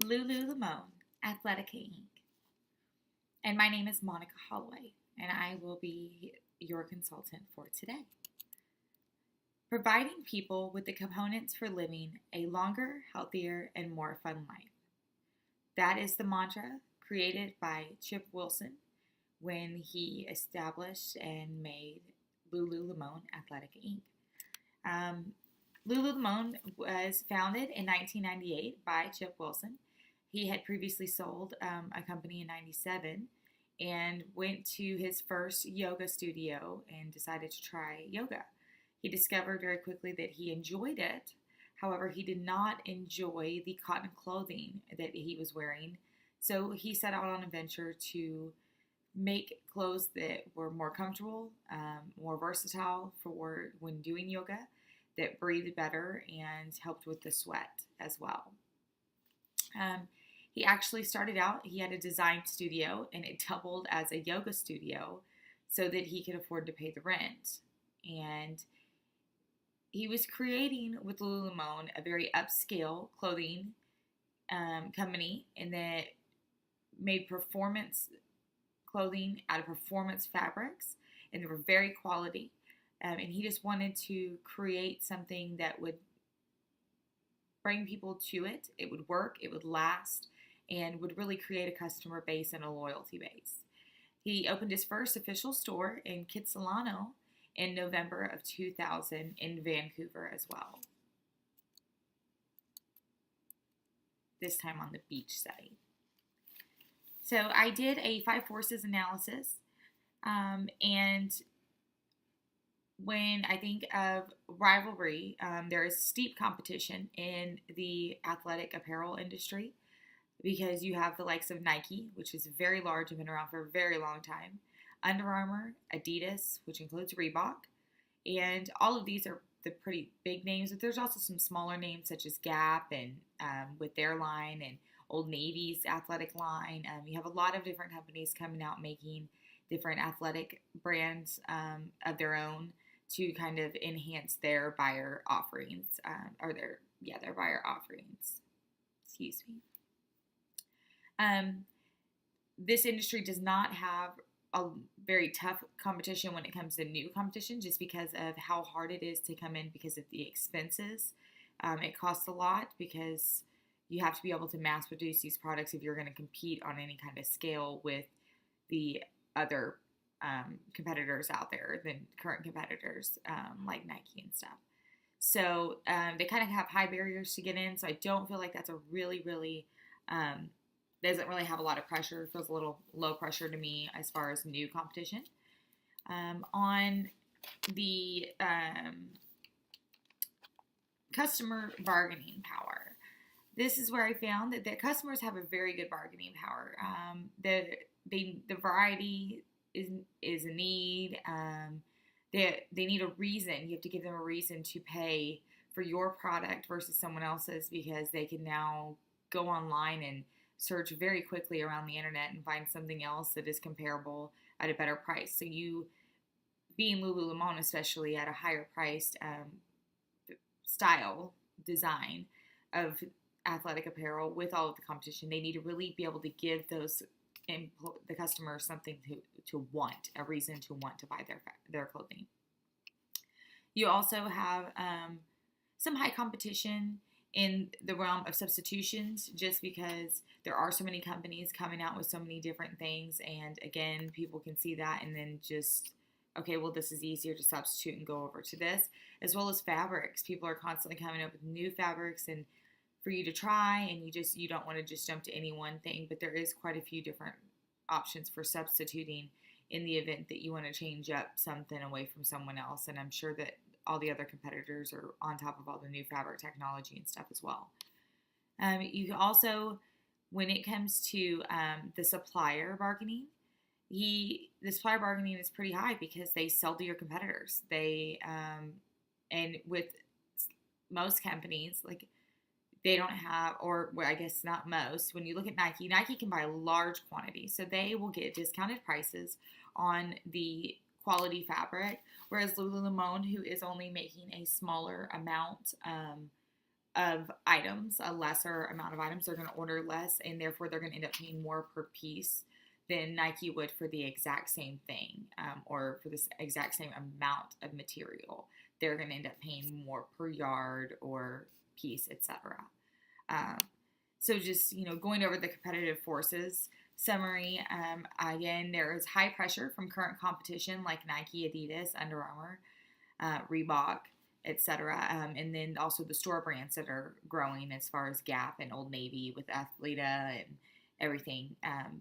LuLuLemon, Athletica Inc. And my name is Monica Holloway, and I will be your consultant for today. Providing people with the components for living a longer, healthier, and more fun life. That is the mantra created by Chip Wilson when he established and made LuLuLemon Athletica Inc. LuLuLemon was founded in 1998 by Chip Wilson. He had previously sold a company in 97 and went to his first yoga studio and decided to try yoga. He discovered very quickly that he enjoyed it. However, he did not enjoy the cotton clothing that he was wearing. So he set out on a venture to make clothes that were more comfortable, more versatile for when doing yoga, that breathed better and helped with the sweat as well. He actually started out, he had a design studio and it doubled as a yoga studio so that he could afford to pay the rent. And he was creating with LuLuLemon a very upscale clothing company, and that made performance clothing out of performance fabrics, and they were very quality. And he just wanted to create something that would bring people to it. It would work, it would last, and would really create a customer base and a loyalty base. He opened his first official store in Kitsilano in November of 2000 in Vancouver as well. This time on the beach side. So I did a 5 forces analysis, and when I think of rivalry, there is steep competition in the athletic apparel industry because you have the likes of Nike, which is very large and been around for a very long time, Under Armour, Adidas, which includes Reebok, and all of these are the pretty big names, but there's also some smaller names such as Gap and with their line, and Old Navy's athletic line. You have a lot of different companies coming out making different athletic brands of their own to kind of enhance their buyer offerings, their buyer offerings. Excuse me. This industry does not have a very tough competition when it comes to new competition, just because of how hard it is to come in because of the expenses. It costs a lot because you have to be able to mass produce these products if you're going to compete on any kind of scale with the other competitors out there, than current competitors like Nike and stuff. So they kind of have high barriers to get in. So I don't feel like that's a really doesn't really have a lot of pressure. It feels a little low pressure to me as far as new competition. On the customer bargaining power, this is where I found that the customers have a very good bargaining power. The variety is a need. They need a reason. You have to give them a reason to pay for your product versus someone else's, because they can now go online and search very quickly around the internet and find something else that is comparable at a better price. So you, being LuLuLemon, especially at a higher priced style design of athletic apparel with all of the competition, they need to really be able to give the customer something to want, a reason to want to buy their clothing. You also have some high competition in the realm of substitutions, just because there are so many companies coming out with so many different things, and again, people can see that and then just, okay, well, this is easier to substitute and go over to this, as well as fabrics. People are constantly coming up with new fabrics and for you to try, and you don't want to just jump to any one thing, but there is quite a few different options for substituting in the event that you want to change up something away from someone else. And I'm sure that all the other competitors are on top of all the new fabric technology and stuff as well. You also, when it comes to the supplier bargaining, the supplier bargaining is pretty high because they sell to your competitors. And with most companies, like, they don't have, or well, I guess not most. When you look at Nike, Nike can buy large quantities, so they will get discounted prices on the quality fabric, whereas LuLuLemon, who is only making a smaller amount of items, a lesser amount of items. They're going to order less, and therefore they're going to end up paying more per piece than Nike would for the exact same thing, or for this exact same amount of material. They're going to end up paying more per yard or piece, etc. So just, going over the competitive forces summary, again, there is high pressure from current competition like Nike, Adidas, Under Armour, Reebok, etc. And then also the store brands that are growing as far as Gap and Old Navy with Athleta and everything.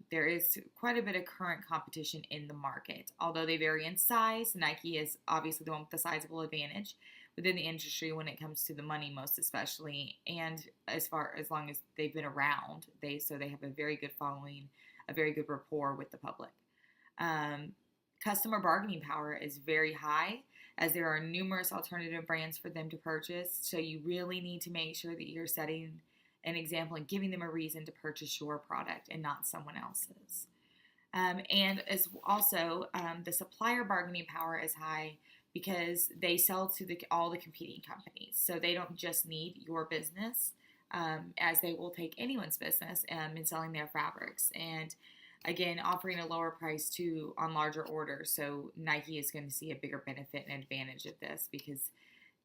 There is quite a bit of current competition in the market. Although they vary in size, Nike is obviously the one with the sizable advantage within the industry when it comes to the money, most especially, and as long as they've been around, so they have a very good following, a very good rapport with the public. Customer bargaining power is very high, as there are numerous alternative brands for them to purchase. So you really need to make sure that you're setting an example and giving them a reason to purchase your product and not someone else's. And as also, the supplier bargaining power is high because they sell to all the competing companies. So they don't just need your business, as they will take anyone's business in selling their fabrics. And again, offering a lower price on larger orders. So Nike is going to see a bigger benefit and advantage of this because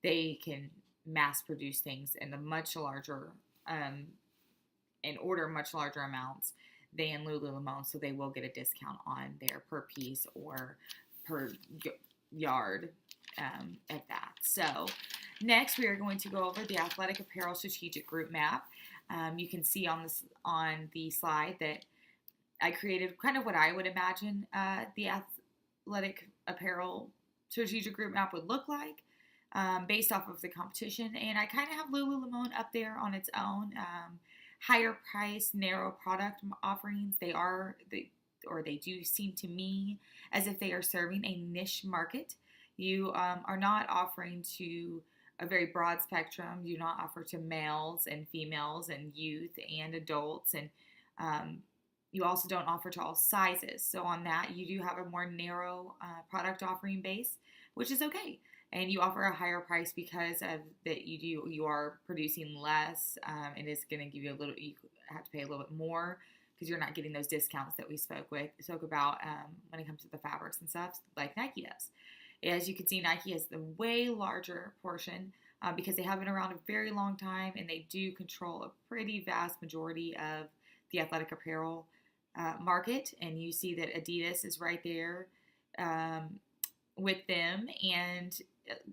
they can mass produce things in a much larger, and order much larger amounts than LuLuLemon. So they will get a discount on their per piece or per yard at that. So next we are going to go over the athletic apparel strategic group map. You can see on the slide that I created kind of what I would imagine the athletic apparel strategic group map would look like, based off of the competition. And I kind of have LuLuLemon up there on its own. Higher price, narrow product offerings. They do seem to me as if they are serving a niche market. You are not offering to a very broad spectrum. You do not offer to males and females and youth and adults, and you also don't offer to all sizes. So on that, you do have a more narrow product offering base, which is okay. And you offer a higher price because of that you are producing less, and it's going to give you you have to pay a little bit more because you're not getting those discounts that we spoke about when it comes to the fabrics and stuff like Nike does. As you can see, Nike has the way larger portion because they have been around a very long time, and they do control a pretty vast majority of the athletic apparel market. And you see that Adidas is right there with them, and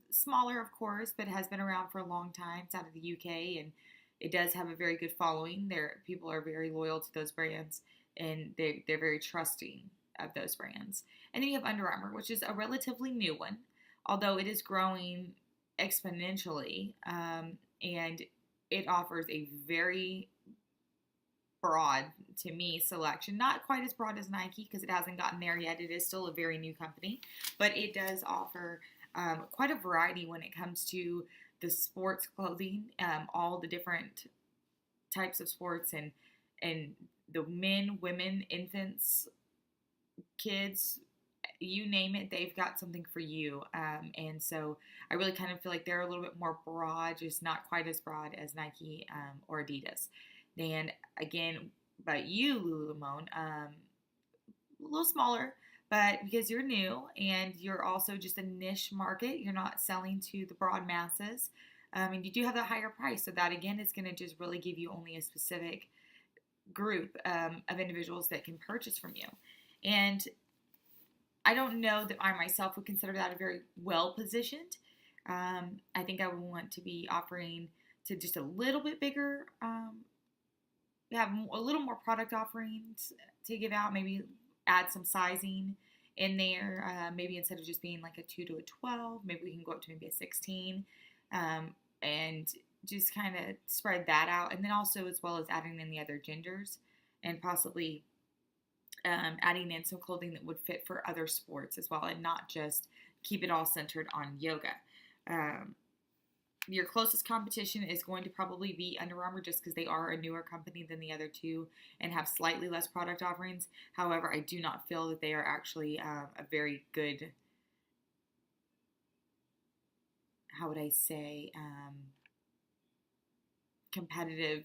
smaller, of course, but has been around for a long time. It's out of the UK, and it does have a very good following. People are very loyal to those brands, and they're very trusting of those brands. And then you have Under Armour, which is a relatively new one, although it is growing exponentially, and it offers a very broad, to me, selection. Not quite as broad as Nike because it hasn't gotten there yet. It is still a very new company, but it does offer quite a variety when it comes to the sports clothing, all the different types of sports, and the men, women, infants, kids, you name it, they've got something for you. And so I really kind of feel like they're a little bit more broad, just not quite as broad as Nike or Adidas. And again, but you, LuLuLemon, a little smaller, but because you're new and you're also just a niche market, you're not selling to the broad masses, and you do have that higher price. So that, again, is going to just really give you only a specific group of individuals that can purchase from you. And I don't know that I myself would consider that a very well positioned. I think I would want to be offering to just a little bit bigger, have a little more product offerings to give out, maybe add some sizing in there. Maybe instead of just being like a 2 to a 12, maybe we can go up to maybe a 16, and just kind of spread that out. And then also, as well as adding in the other genders, and possibly adding in some clothing that would fit for other sports as well, and not just keep it all centered on yoga. Your closest competition is going to probably be Under Armour, just because they are a newer company than the other two and have slightly less product offerings. However, I do not feel that they are actually a very good, how would I say, competitive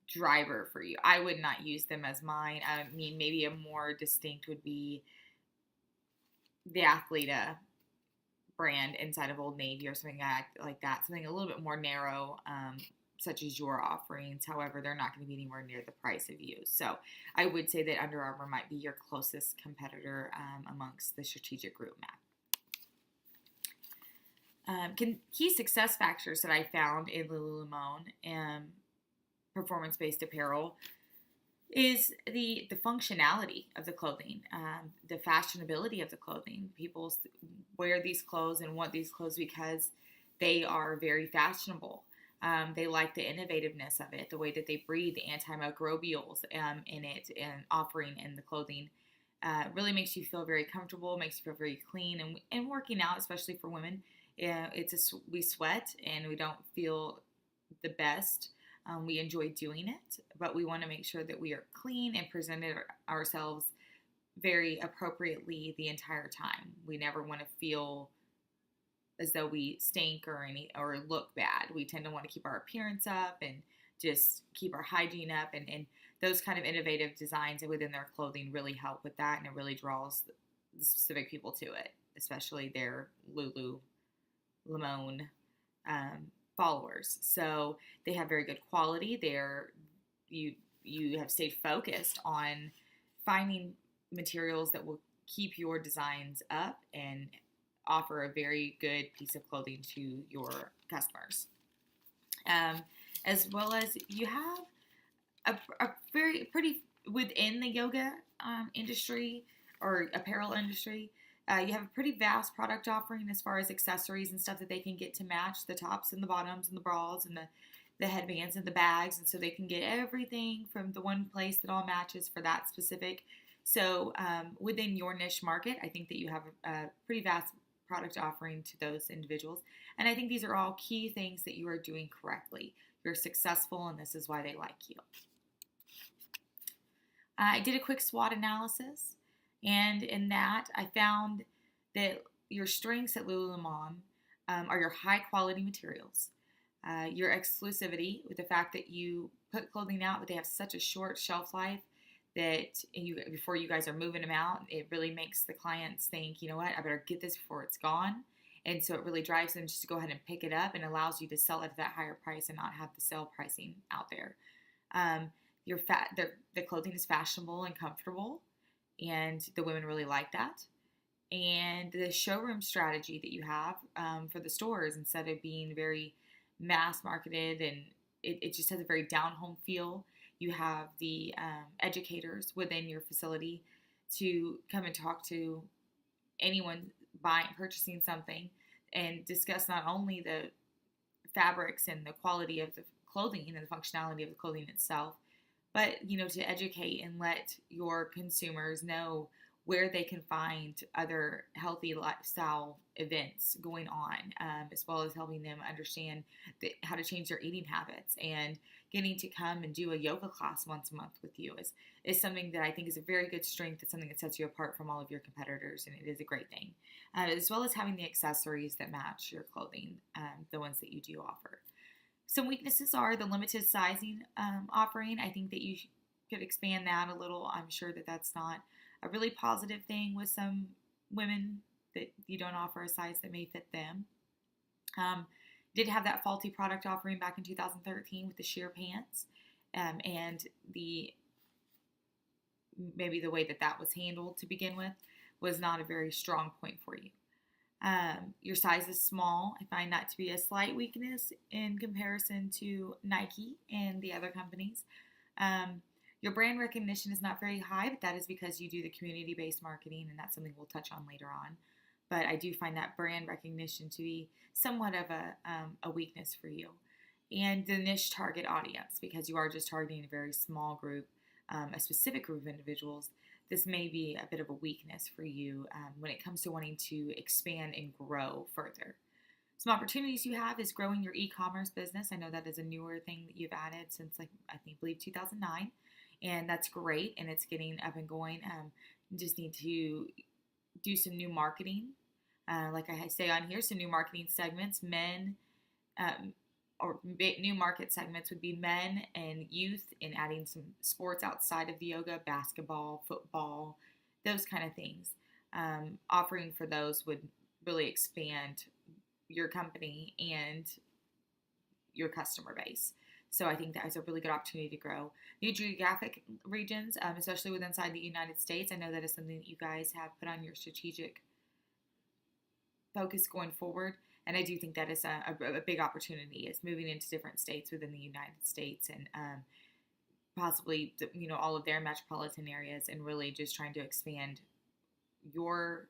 driver for you. I would not use them as mine. I mean, maybe a more distinct would be the Athleta brand inside of Old Navy or something like that. Something a little bit more narrow, such as your offerings. However, they're not going to be anywhere near the price of you. So I would say that Under Armour might be your closest competitor amongst the strategic group map. Key success factors that I found in LuLuLemon and performance-based apparel is the functionality of the clothing, the fashionability of the clothing. People wear these clothes and want these clothes because they are very fashionable. They like the innovativeness of it, the way that they breathe, the antimicrobials in it and offering in the clothing. Really makes you feel very comfortable, makes you feel very clean, and working out, especially for women, we sweat and we don't feel the best. We enjoy doing it, but we want to make sure that we are clean and presented ourselves very appropriately the entire time. We never want to feel as though we stink or look bad. We tend to want to keep our appearance up and just keep our hygiene up, and those kind of innovative designs within their clothing really help with that, and it really draws the specific people to it, especially their LuLuLemon followers. So they have very good quality. You have stayed focused on finding materials that will keep your designs up and offer a very good piece of clothing to your customers. As well as you have a pretty within the yoga industry or apparel industry. You have a pretty vast product offering as far as accessories and stuff that they can get to match the tops and the bottoms and the bras and the headbands and the bags. And so they can get everything from the one place that all matches for that specific. So within your niche market, I think that you have a pretty vast product offering to those individuals. And I think these are all key things that you are doing correctly. You're successful, and this is why they like you. I did a quick SWOT analysis. And in that, I found that your strengths at LuLuLemon are your high quality materials, your exclusivity with the fact that you put clothing out, but they have such a short shelf life that before you guys are moving them out, it really makes the clients think, you know what, I better get this before it's gone. And so it really drives them just to go ahead and pick it up and allows you to sell it at that higher price and not have the sale pricing out there. The clothing is fashionable and comfortable, and the women really like that. And the showroom strategy that you have for the stores, instead of being very mass marketed and it just has a very down home feel, you have the educators within your facility to come and talk to anyone purchasing something and discuss not only the fabrics and the quality of the clothing and the functionality of the clothing itself, but, to educate and let your consumers know where they can find other healthy lifestyle events going on, as well as helping them understand how to change their eating habits. And getting to come and do a yoga class once a month with you is something that I think is a very good strength. It's something that sets you apart from all of your competitors, and it is a great thing. As well as having the accessories that match your clothing, the ones that you do offer. Some weaknesses are the limited sizing offering. I think that you could expand that a little. I'm sure that that's not a really positive thing with some women, that you don't offer a size that may fit them. Did have that faulty product offering back in 2013 with the sheer pants, and maybe the way that was handled to begin with was not a very strong point for you. Your size is small. I find that to be a slight weakness in comparison to Nike and the other companies. Your brand recognition is not very high, but that is because you do the community-based marketing, and that's something we'll touch on later on. But I do find that brand recognition to be somewhat of a weakness for you. And the niche target audience, because you are just targeting a very small group, a specific group of individuals, this may be a bit of a weakness for you when it comes to wanting to expand and grow further. Some opportunities you have is growing your e-commerce business. I know that is a newer thing that you've added since, I believe 2009. And that's great, and it's getting up and going. You just need to do some new marketing. Like I say on here, some new marketing segments. Men or new market segments would be men and youth, and adding some sports outside of the yoga, basketball, football, those kind of things. Offering for those would really expand your company and your customer base. So I think that is a really good opportunity to grow. New geographic regions, especially within inside the United States, I know that is something that you guys have put on your strategic focus going forward. And I do think that is a big opportunity, is moving into different states within the United States, and possibly, all of their metropolitan areas, and really just trying to expand your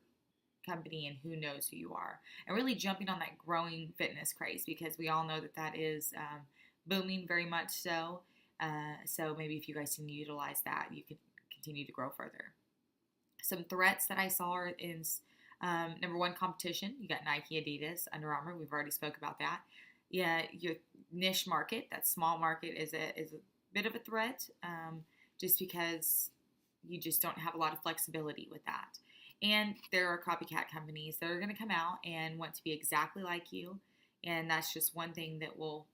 company and who knows who you are, and really jumping on that growing fitness craze, because we all know that that is booming very much so. So maybe if you guys can utilize that, you could continue to grow further. Some threats that I saw are in number one, competition. You got Nike, Adidas, Under Armour. We've already spoke about that. Yeah, your niche market, that small market, is a bit of a threat, just because you just don't have a lot of flexibility with that. And there are copycat companies that are going to come out and want to be exactly like you, and that's just one thing that will,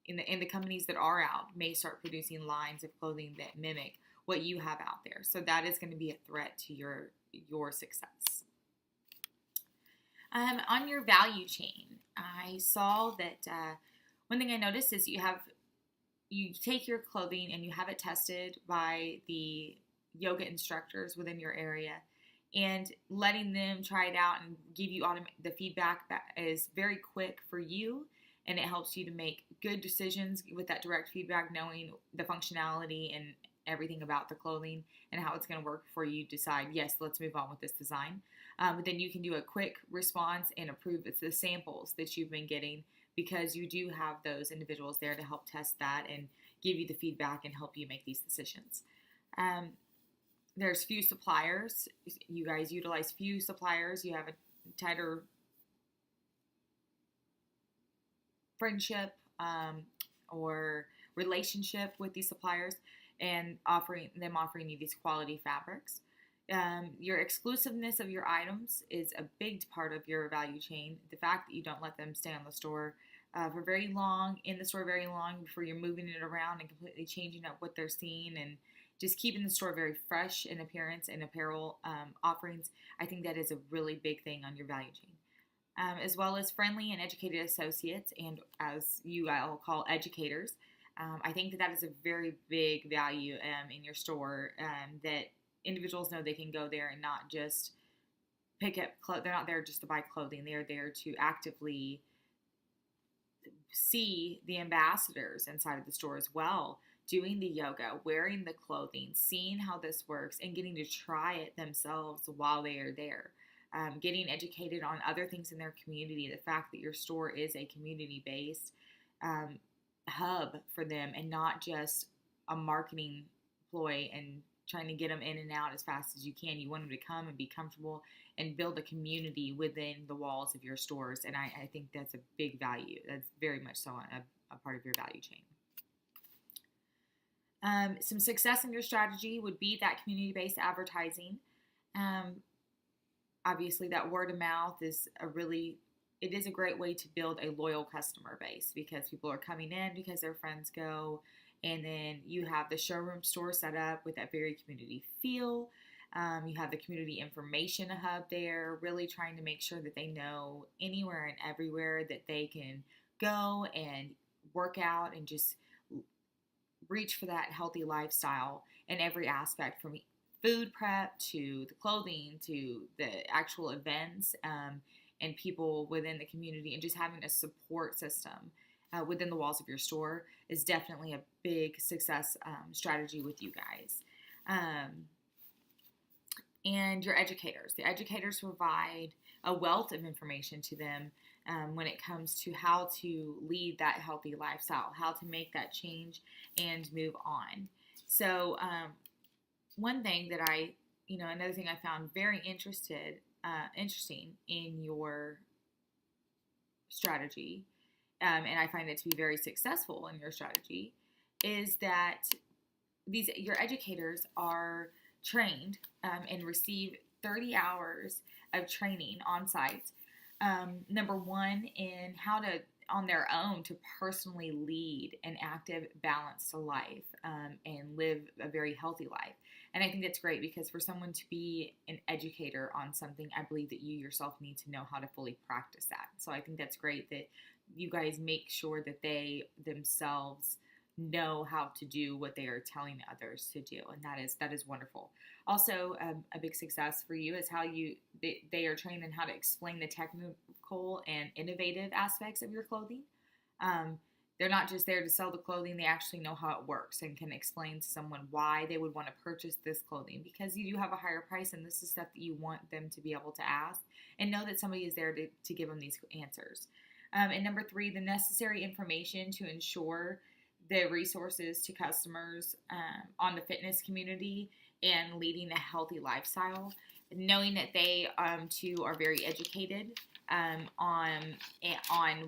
in the companies that are out, may start producing lines of clothing that mimic what you have out there. So that is going to be a threat to your success. On your value chain, I saw that one thing I noticed is you take your clothing and you have it tested by the yoga instructors within your area, and letting them try it out and give you the feedback that is very quick for you, and it helps you to make good decisions with that direct feedback, knowing the functionality and everything about the clothing and how it's going to work before you decide, yes, let's move on with this design. But then you can do a quick response and approve the samples that you've been getting, because you do have those individuals there to help test that and give you the feedback and help you make these decisions. There's few suppliers. You guys utilize few suppliers. You have a tighter friendship or relationship with these suppliers, and offering you these quality fabrics. Your exclusiveness of your items is a big part of your value chain. The fact that you don't let them stay on the store for very long, before you're moving it around and completely changing up what they're seeing, and just keeping the store very fresh in appearance and apparel offerings, I think that is a really big thing on your value chain. As well as friendly and educated associates, and as you all call educators. I think that is a very big value in your store, that individuals know they can go there and not just pick up clothes. They're not there just to buy clothing. They're there to actively see the ambassadors inside of the store as well, doing the yoga, wearing the clothing, seeing how this works, and getting to try it themselves while they are there. Getting educated on other things in their community, the fact that your store is a community-based hub for them, and not just a marketing ploy and trying to get them in and out as fast as you can. You want them to come and be comfortable and build a community within the walls of your stores, and I think that's a big value. That's very much so a part of your value chain. Some success in your strategy would be that community-based advertising. Obviously, that word of mouth is a great way to build a loyal customer base, because people are coming in because their friends go, and then you have the showroom store set up with that very community feel. You have the community information hub there, really trying to make sure that they know anywhere and everywhere that they can go and work out and just reach for that healthy lifestyle in every aspect, from food prep to the clothing to the actual events, and people within the community, and just having a support system within the walls of your store is definitely a big success strategy with you guys. And your educators. The educators provide a wealth of information to them when it comes to how to lead that healthy lifestyle, how to make that change and move on. So one thing that another thing I found very interesting in your strategy, and I find it to be very successful in your strategy, is that your educators are trained and receive 30 hours of training on site. Number one, in how to on their own to personally lead an active, balanced life and live a very healthy life. And I think that's great because for someone to be an educator on something, I believe that you yourself need to know how to fully practice that. So I think that's great that you guys make sure that they themselves know how to do what they are telling others to do, and that is wonderful. Also, a big success for you is how they are trained in how to explain the technical and innovative aspects of your clothing. They're not just there to sell the clothing; they actually know how it works and can explain to someone why they would want to purchase this clothing, because you do have a higher price, and this is stuff that you want them to be able to ask and know that somebody is there to give them these answers. And number 3, the necessary information to ensure the resources to customers on the fitness community and leading a healthy lifestyle, knowing that they too are very educated on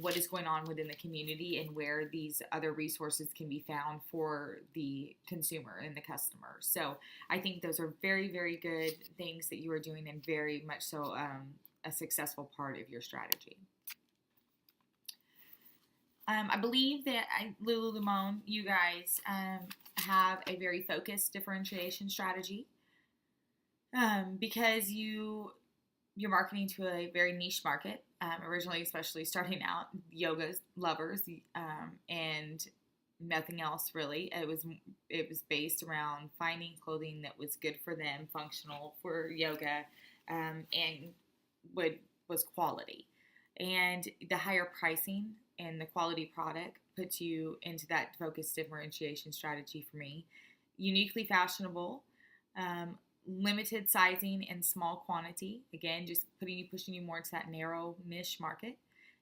what is going on within the community and where these other resources can be found for the consumer and the customer. So I think those are very, very good things that you are doing, and very much so a successful part of your strategy. I believe that LuLuLemon, you guys have a very focused differentiation strategy because you're marketing to a very niche market. Originally, especially starting out, yoga lovers and nothing else really. It was based around finding clothing that was good for them, functional for yoga, and was quality. And the higher pricing and the quality product puts you into that focused differentiation strategy for me. Uniquely fashionable, limited sizing and small quantity. Again, just pushing you more into that narrow niche market.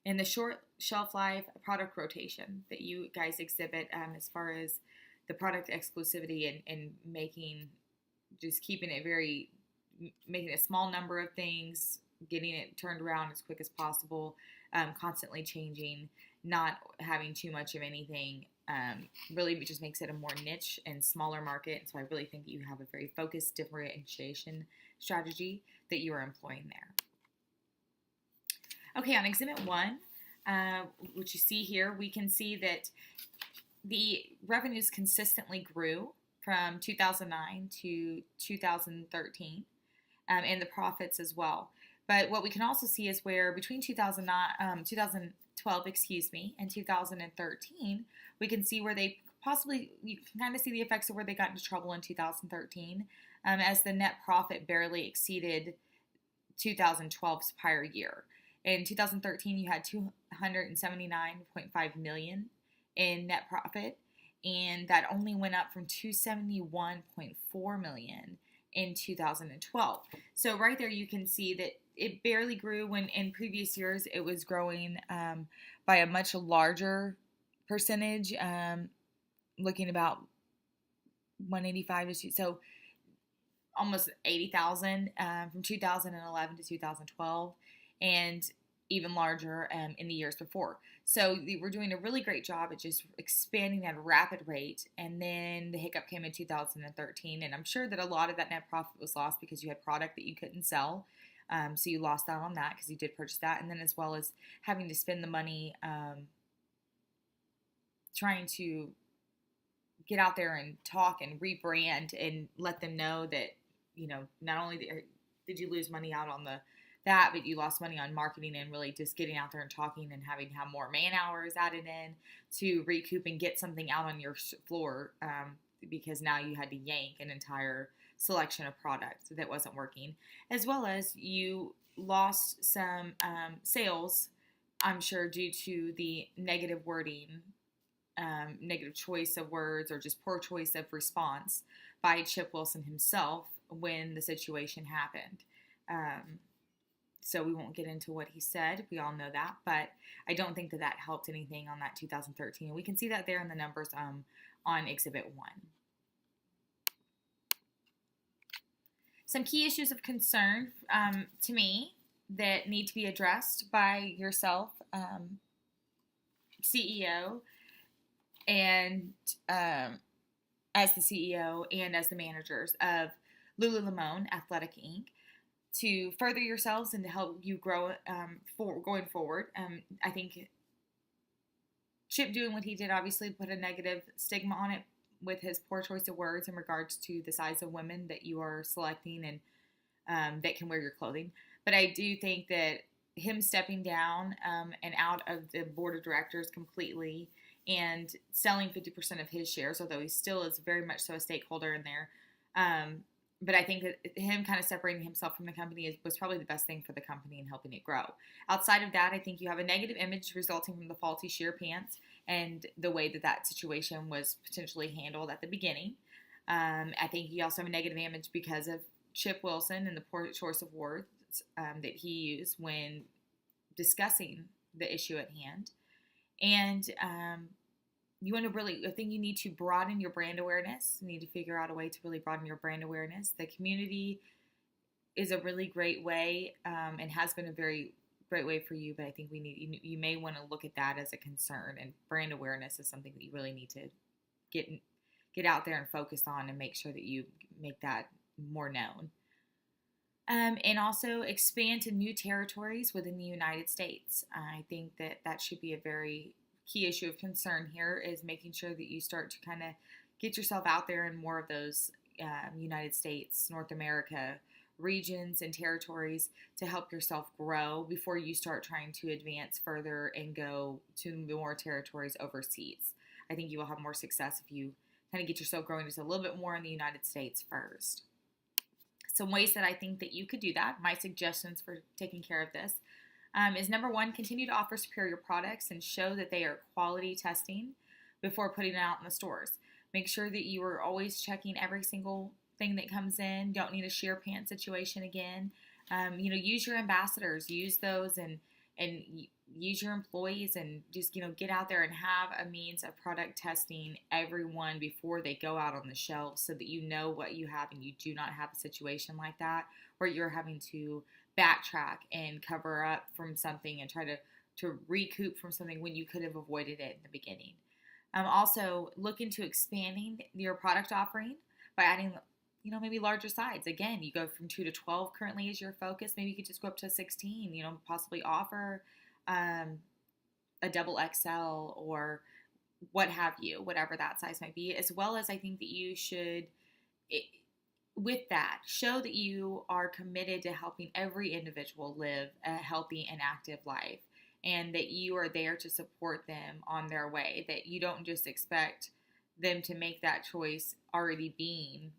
And the short shelf life product rotation that you guys exhibit as far as the product exclusivity and making a small number of things, getting it turned around as quick as possible, constantly changing, not having too much of anything, really just makes it a more niche and smaller market. So I really think that you have a very focused differentiation strategy that you are employing there. Okay, on Exhibit 1, which you see here, we can see that the revenues consistently grew from 2009 to 2013, and the profits as well. But what we can also see is where between 2012, and 2013, we can see where you can kind of see the effects of where they got into trouble in 2013, as the net profit barely exceeded 2012's prior year. In 2013, you had $279.5 million in net profit, and that only went up from $271.4 million in 2012. So right there you can see that it barely grew when in previous years it was growing by a much larger percentage, looking about 185 to 2, so almost 80,000 from 2011 to 2012, and even larger in the years before. So we're doing a really great job at just expanding at a rapid rate, and then the hiccup came in 2013, and I'm sure that a lot of that net profit was lost because you had product that you couldn't sell, so you lost out on that because you did purchase that, and then as well as having to spend the money trying to get out there and talk and rebrand and let them know that, not only did you lose money out on that, but you lost money on marketing and really just getting out there and talking and having to have more man hours added in to recoup and get something out on your floor, because now you had to yank an entire selection of products that wasn't working, as well as you lost some sales, I'm sure, due to the negative wording, negative choice of words, or just poor choice of response by Chip Wilson himself when the situation happened. So we won't get into what he said. We all know that. But I don't think that helped anything on that 2013. And we can see that there in the numbers on Exhibit 1. Some key issues of concern to me that need to be addressed by yourself, CEO, and as the CEO and as the managers of LuLuLemon Athletic Inc., to further yourselves and to help you grow going forward. I think Chip doing what he did obviously put a negative stigma on it with his poor choice of words in regards to the size of women that you are selecting and that can wear your clothing. But I do think that him stepping down and out of the board of directors completely and selling 50% of his shares, although he still is very much so a stakeholder in there. But I think that him kind of separating himself from the company was probably the best thing for the company and helping it grow. Outside of that, I think you have a negative image resulting from the faulty sheer pants and the way that that situation was potentially handled at the beginning. I think you also have a negative image because of Chip Wilson and the poor choice of words that he used when discussing the issue at hand. And you want to really, I think you need to broaden your brand awareness. You need to figure out a way to really broaden your brand awareness. The community is a really great way and has been a very great way for you, but I think you may want to look at that as a concern, and brand awareness is something that you really need to get out there and focus on and make sure that you make that more known. And also expand to new territories within the United States. I think that should be a very key issue of concern here, is making sure that you start to kind of get yourself out there in more of those United States, North America regions and territories to help yourself grow before you start trying to advance further and go to more territories overseas. I think you will have more success if you kind of get yourself growing just a little bit more in the United States first. Some ways that I think that you could do that, my suggestions for taking care of this, is number one, continue to offer superior products and show that they are quality testing before putting it out in the stores. Make sure that you are always checking every single thing that comes in. Don't need a sheer pants situation again. Use your ambassadors, use those, and use your employees, and just get out there and have a means of product testing everyone before they go out on the shelf, so that you know what you have and you do not have a situation like that where you're having to backtrack and cover up from something and try to recoup from something when you could have avoided it in the beginning. Also, look into expanding your product offering by adding maybe larger size. Again, you go from 2 to 12 currently is your focus. Maybe you could just go up to 16, possibly offer a double XL or what have you, whatever that size might be. As well as I think that you should, with that, show that you are committed to helping every individual live a healthy and active life, and that you are there to support them on their way, that you don't just expect them to make that choice already being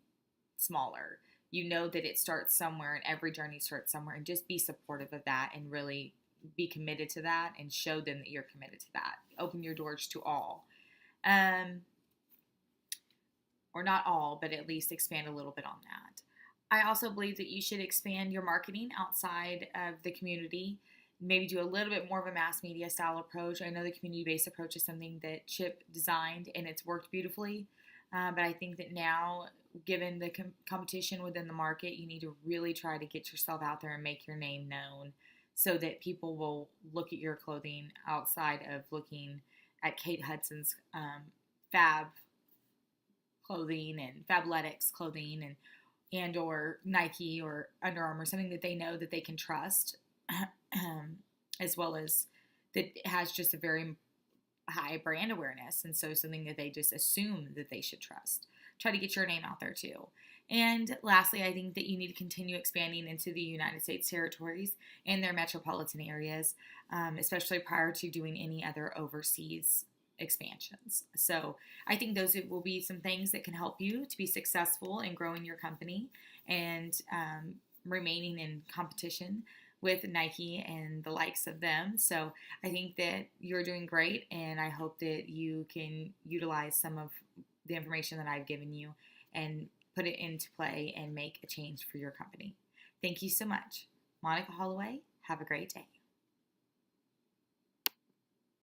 smaller. You know that it starts somewhere, and every journey starts somewhere, and just be supportive of that and really be committed to that and show them that you're committed to that. Open your doors to all. Or not all, but at least expand a little bit on that. I also believe that you should expand your marketing outside of the community. Maybe do a little bit more of a mass media style approach. I know the community-based approach is something that Chip designed, and it's worked beautifully. But I think that now, given the competition within the market, you need to really try to get yourself out there and make your name known, so that people will look at your clothing outside of looking at Kate Hudson's Fab clothing and Fabletics clothing and or Nike or Under Armour, something that they know that they can trust, as well as that has just a very high brand awareness, and so something that they just assume that they should trust. Try to get your name out there too. And lastly, I think that you need to continue expanding into the United States territories and their metropolitan areas, especially prior to doing any other overseas expansions. So I think those will be some things that can help you to be successful in growing your company and remaining in competition with Nike and the likes of them. So I think that you're doing great, and I hope that you can utilize some of the information that I've given you and put it into play and make a change for your company. Thank you so much. Monica Holloway, have a great day.